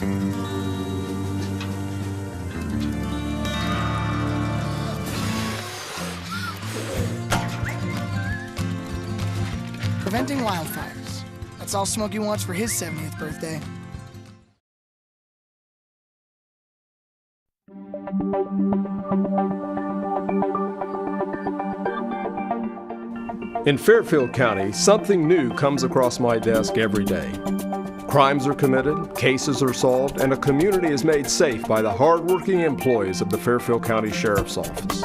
Preventing wildfires. That's all Smokey wants for his 70th birthday. In Fairfield County, something new comes across my desk every day. Crimes are committed, cases are solved, and a community is made safe by the hardworking employees of the Fairfield County Sheriff's Office.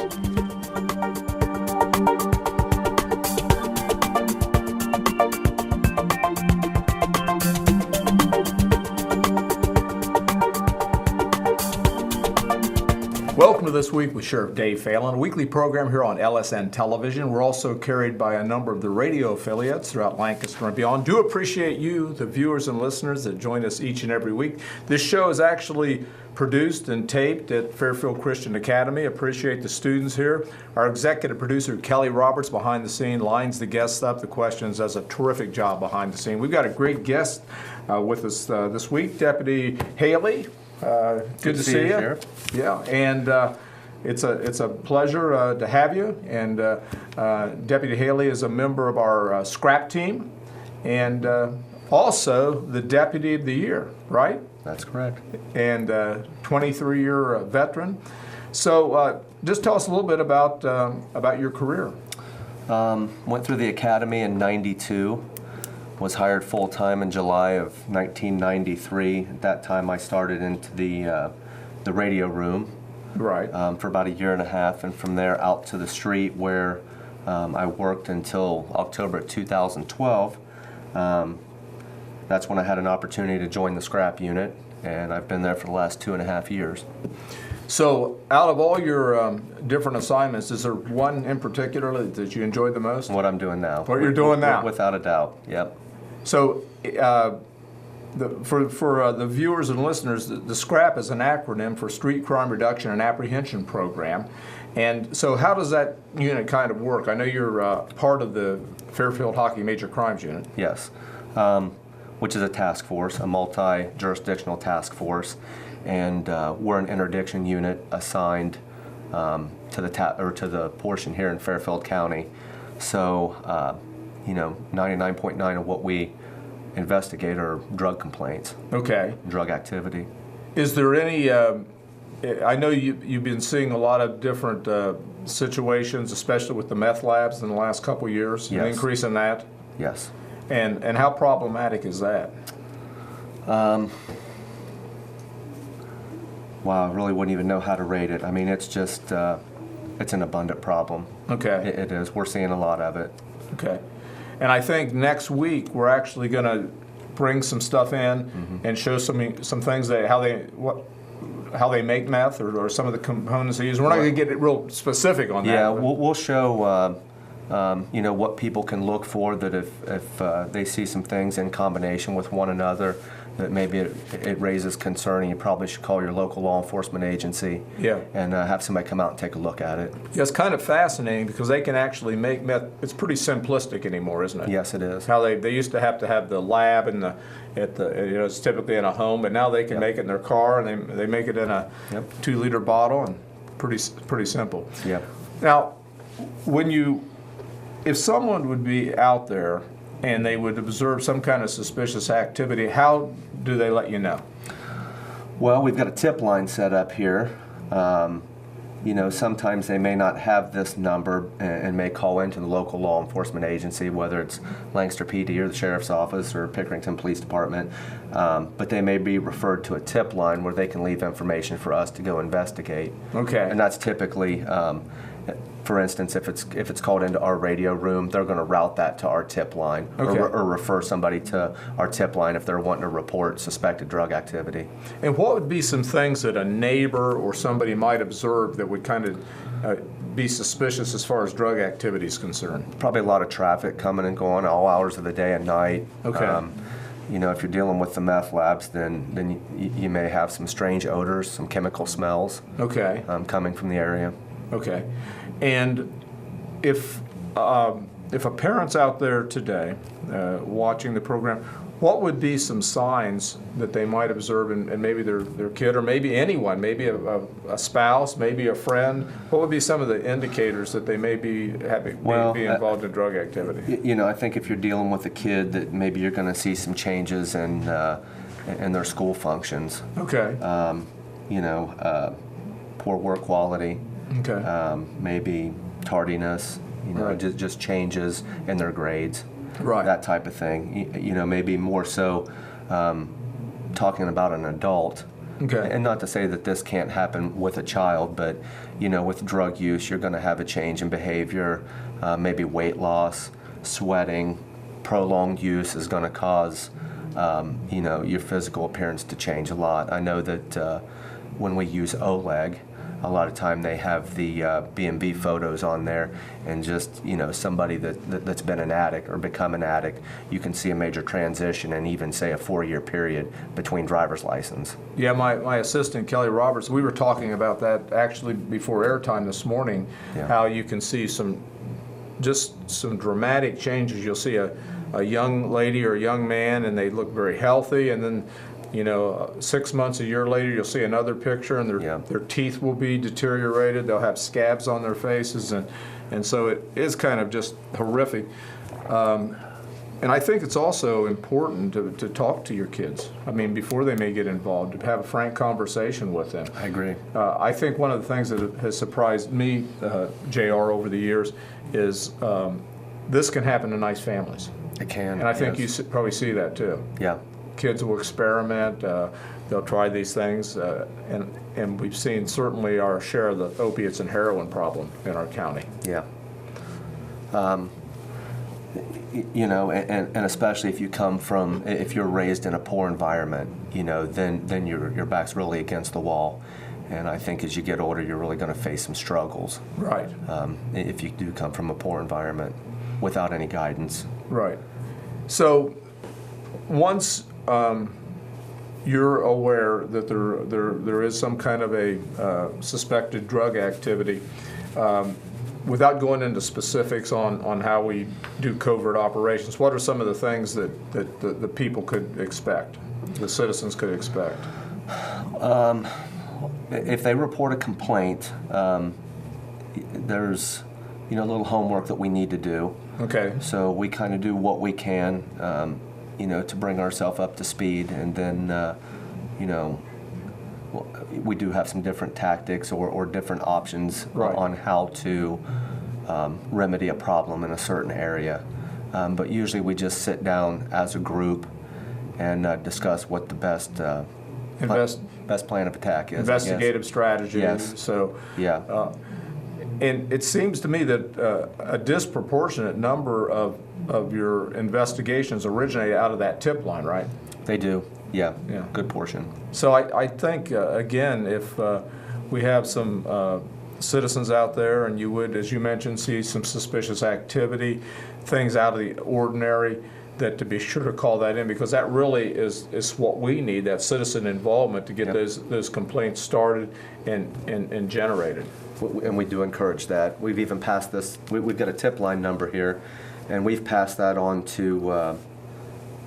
Welcome to This Week with Sheriff Dave Phelan, a weekly program here on LSN Television. We're also carried by a number of the radio affiliates throughout Lancaster and beyond. Do appreciate you, the viewers and listeners that join us each and every week. This show is actually produced and taped at Fairfield Christian Academy. Appreciate the students here. Our executive producer, Kelly Roberts, behind the scene, lines the guests up, the questions, does a terrific job behind the scene. We've got a great guest with us this week, Deputy Haley. Good to see you. Sheriff. Yeah, and it's a pleasure to have you. And Deputy Haley is a member of our scrap team, and also the Deputy of the Year, right? That's correct. And 23-year veteran. So just tell us a little bit about your career. Went through the academy in '92. Was hired full-time in July of 1993. At that time, I started into the radio room, right, for about a year and a half, and from there out to the street, where I worked until October of 2012. That's when I had an opportunity to join the scrap unit, and I've been there for the last 2.5 years. So, out of all your different assignments, is there one in particular that you enjoyed the most? What I'm doing now. What you're doing now? Without a doubt, yep. So, for the viewers and listeners, the SCRAP is an acronym for Street Crime Reduction and Apprehension Program. And so how does that unit kind of work? I know you're part of the Fairfield Hockey Major Crimes Unit. Yes, which is a task force, a multi-jurisdictional task force. And we're an interdiction unit assigned to the portion here in Fairfield County. So, 99.9 of what we investigate are drug complaints. Okay. Drug activity. Is there any? I know you've been seeing a lot of different situations, especially with the meth labs in the last couple of years. Yes. An increase in that. Yes. And how problematic is that? Wow, I really wouldn't even know how to rate it. I mean, it's just, it's an abundant problem. Okay. It is. We're seeing a lot of it. Okay. And I think next week we're actually going to bring some stuff in and show some things how they make meth or some of the components they use. We're not going to get real specific on that. Yeah, we'll show what people can look for, that if they see some things in combination with one another, that maybe it raises concern, and you probably should call your local law enforcement agency. Yeah. And have somebody come out and take a look at it. Yeah, it's kind of fascinating because they can actually make meth. It's pretty simplistic anymore, isn't it? Yes, it is. How they used to have the lab and it's typically in a home, but now they can make it in their car, and they make it in a 2-liter bottle, and pretty simple. Yeah. Now, if someone would be out there and they would observe some kind of suspicious activity, how do they let you know? Well, we've got a tip line set up here. Sometimes they may not have this number and may call into the local law enforcement agency, whether it's Lancaster PD or the Sheriff's Office or Pickerington Police Department, but they may be referred to a tip line where they can leave information for us to go investigate. Okay. And that's typically, for instance, if it's called into our radio room, they're going to route that to our tip line, or refer somebody to our tip line if they're wanting to report suspected drug activity. And what would be some things that a neighbor or somebody might observe that would kind of be suspicious as far as drug activity is concerned? Probably a lot of traffic coming and going all hours of the day and night. Okay. If you're dealing with the meth labs, then you may have some strange odors, some chemical smells. Okay. Coming from the area. Okay. And if if a parent's out there today watching the program, what would be some signs that they might observe in maybe their kid, or maybe anyone, maybe a spouse, maybe a friend? What would be some of the indicators that they may be be involved in drug activity? You know, I think if you're dealing with a kid, that maybe you're going to see some changes in their school functions. Okay. You know, poor work quality. Okay. Maybe tardiness. You know, Right. just changes in their grades. Right. That type of thing. You know, maybe more so talking about an adult. Okay. And not to say that this can't happen with a child, but, you know, with drug use, you're going to have a change in behavior, maybe weight loss, sweating. Prolonged use is going to cause, you know, your physical appearance to change a lot. I know that when we use OLEG, a lot of time they have the B&B photos on there, and just, you know, somebody that's been an addict or become an addict, you can see a major transition, and even say a 4-year period between driver's license. Yeah, my assistant, Kelly Roberts, we were talking about that actually before airtime this morning, Yeah. how you can see some dramatic changes. You'll see a young lady or a young man, and they look very healthy, and then, you know, 6 months, a year later, you'll see another picture, and Yeah. their teeth will be deteriorated. They'll have scabs on their faces, and so it is kind of just horrific. And I think it's also important to talk to your kids. I mean, before they may get involved, to have a frank conversation with them. I agree. I think one of the things that has surprised me, JR, over the years is this can happen in nice families. It can. And I think yes. you probably see that too. Yeah. Kids will experiment, they'll try these things, and we've seen certainly our share of the opiates and heroin problem in our county. Yeah. You know, and especially if you come from, if you're raised in a poor environment, you know, then your back's really against the wall. And I think as you get older, you're really going to face some struggles. Right. If you do come from a poor environment without any guidance. Right. So once you're aware that there is some kind of a suspected drug activity, without going into specifics on how we do covert operations, what are some of the things that the people could expect, the citizens could expect? If they report a complaint, there's, you know, a little homework that we need to do. Okay. So we kind of do what we can, you know, to bring ourselves up to speed, and then, you know, we do have some different tactics or different options Right. on how to remedy a problem in a certain area. But usually we just sit down as a group and discuss what the best plan of attack is. Investigative strategy. Yes. So. Yeah. And it seems to me that a disproportionate number of your investigations originate out of that tip line, right? They do. Yeah. Yeah. Good portion. So I think, again, if we have some citizens out there, and you would, as you mentioned, see some suspicious activity, things out of the ordinary, that to be sure to call that in, because that really is what we need, that citizen involvement to get Yep. those complaints started and generated. And we do encourage that. We've even passed this, we've got a tip line number here, and we've passed that on to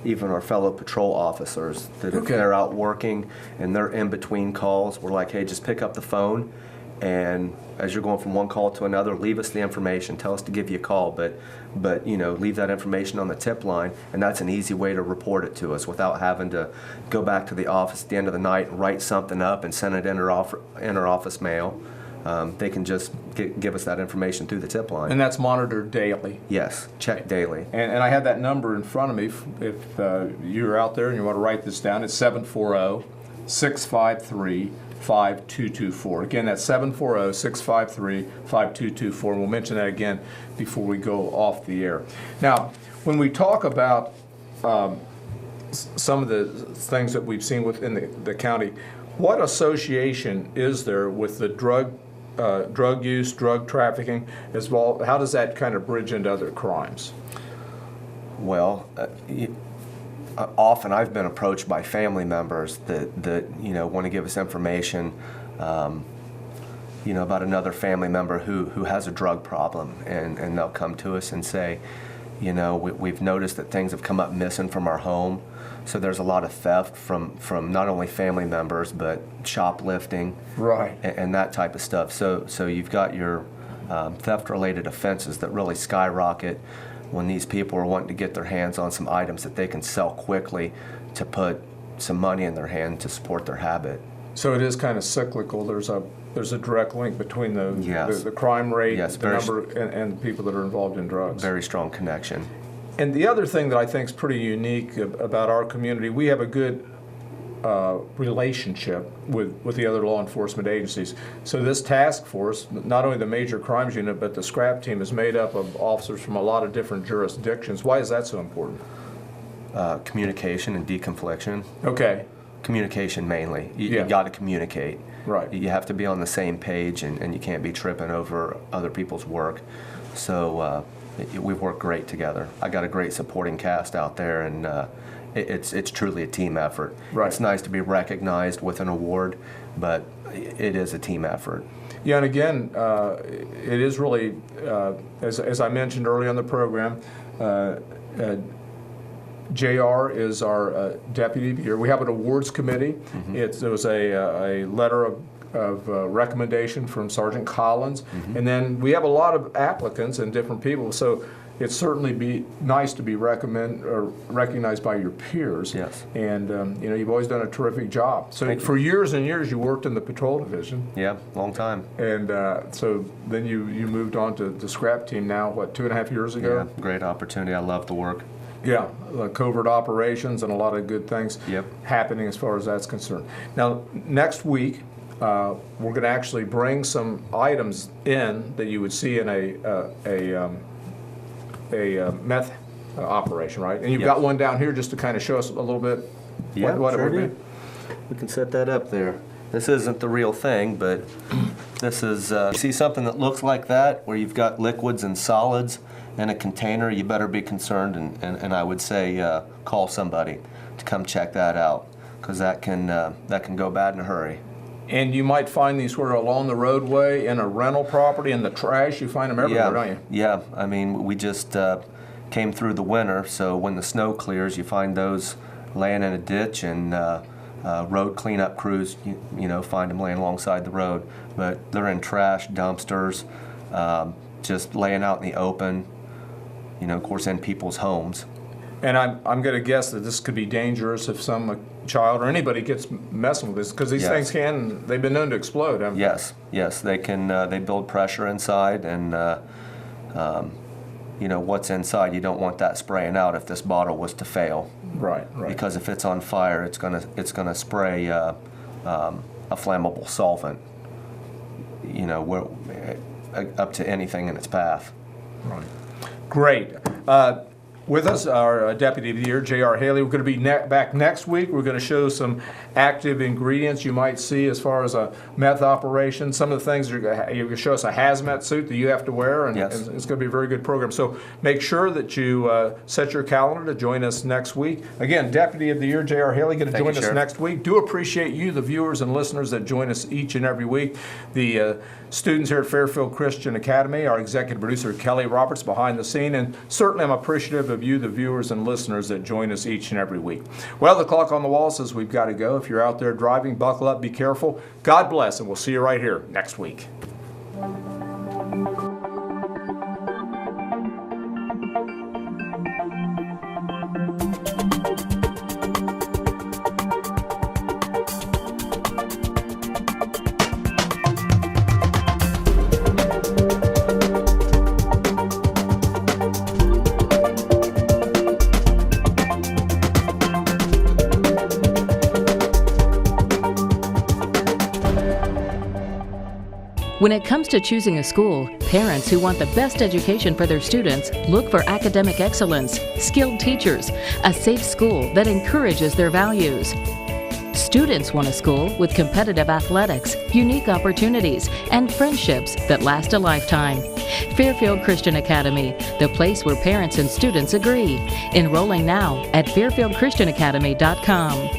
even our fellow patrol officers, that if Okay. they're out working and they're in between calls, we're like, hey, just pick up the phone, and as you're going from one call to another, leave us the information, tell us to give you a call, but you know, leave that information on the tip line, and that's an easy way to report it to us without having to go back to the office at the end of the night and write something up and send it in our office mail. They can just give us that information through the tip line. And that's monitored daily. Yes, check daily. And I have that number in front of me. If you're out there and you want to write this down, it's 740-653-5224. Again, that's 740-653-5224. And we'll mention that again before we go off the air. Now, when we talk about some of the things that we've seen within the county, what association is there with the drug use, drug trafficking, as well? How does that kind of bridge into other crimes? Well, often I've been approached by family members that you know, want to give us information, about another family member who has a drug problem, and they'll come to us and say, we've noticed that things have come up missing from our home. So there's a lot of theft from not only family members, but shoplifting, Right. and that type of stuff. So you've got your theft-related offenses that really skyrocket when these people are wanting to get their hands on some items that they can sell quickly to put some money in their hand to support their habit. So it is kind of cyclical. There's a direct link between Yes. the crime rate, Yes, the number, and people that are involved in drugs. Very strong connection. And the other thing that I think is pretty unique about our community, we have a good relationship with the other law enforcement agencies. So this task force, not only the major crimes unit, but the scrap team is made up of officers from a lot of different jurisdictions. Why is that so important? Communication and deconfliction. Okay. Communication mainly. Yeah. You got to communicate. Right. You have to be on the same page, and you can't be tripping over other people's work. So we've worked great together. I got a great supporting cast out there, and it's truly a team effort. Right. It's nice to be recognized with an award, but it is a team effort. Yeah, and again, it is really, as I mentioned early on the program, JR is our deputy here. We have an awards committee. There was a letter of recommendation from Sergeant Collins, and then we have a lot of applicants and different people. So it's certainly be nice to be recognized by your peers. Yes. And you've always done a terrific job. So for years and years, you worked in the patrol division. Yeah, long time. And so then you moved on to the scrap team now, what, 2.5 years ago? Yeah, great opportunity. I love the work. Yeah, covert operations and a lot of good things Yep. happening as far as that's concerned. Now, next week, we're going to actually bring some items in that you would see in a meth operation, right? And you've Yes. got one down here just to kind of show us a little bit what sure it would do. be. We can set that up there. This isn't the real thing, but this is, you see something that looks like that, where you've got liquids and solids in a container, you better be concerned, and I would say call somebody to come check that out, because that can go bad in a hurry. And you might find these sort of along the roadway, in a rental property, in the trash. You find them everywhere, don't you? Yeah, I mean, we just came through the winter, so when the snow clears, you find those laying in a ditch, and road cleanup crews, find them laying alongside the road. But they're in trash, dumpsters, just laying out in the open, of course, in people's homes. And I'm going to guess that this could be dangerous if some child or anybody gets messing with this, because these Yes. things they've been known to explode. Yes, they can, they build pressure inside, and what's inside, you don't want that spraying out if this bottle was to fail. Right. Because if it's on fire, it's gonna spray a flammable solvent, up to anything in its path. Right. Great. With us, our Deputy of the Year, J.R. Haley. We're going to be back next week. We're going to show some active ingredients you might see as far as a meth operation. Some of the things you're going to show us a hazmat suit that you have to wear, and Yes. it's going to be a very good program. So make sure that you set your calendar to join us next week. Again, Deputy of the Year, J.R. Haley, going to Thank join you, us Sheriff. next week. Do appreciate you, the viewers and listeners that join us each and every week. The students here at Fairfield Christian Academy, our executive producer, Kelly Roberts, behind the scene, and certainly I'm appreciative of you, the viewers and listeners that join us each and every week. Well, the clock on the wall says we've got to go. If you're out there driving, buckle up, be careful. God bless, and we'll see you right here next week. When it comes to choosing a school, parents who want the best education for their students look for academic excellence, skilled teachers, a safe school that encourages their values. Students want a school with competitive athletics, unique opportunities, and friendships that last a lifetime. Fairfield Christian Academy, the place where parents and students agree. Enrolling now at fairfieldchristianacademy.com.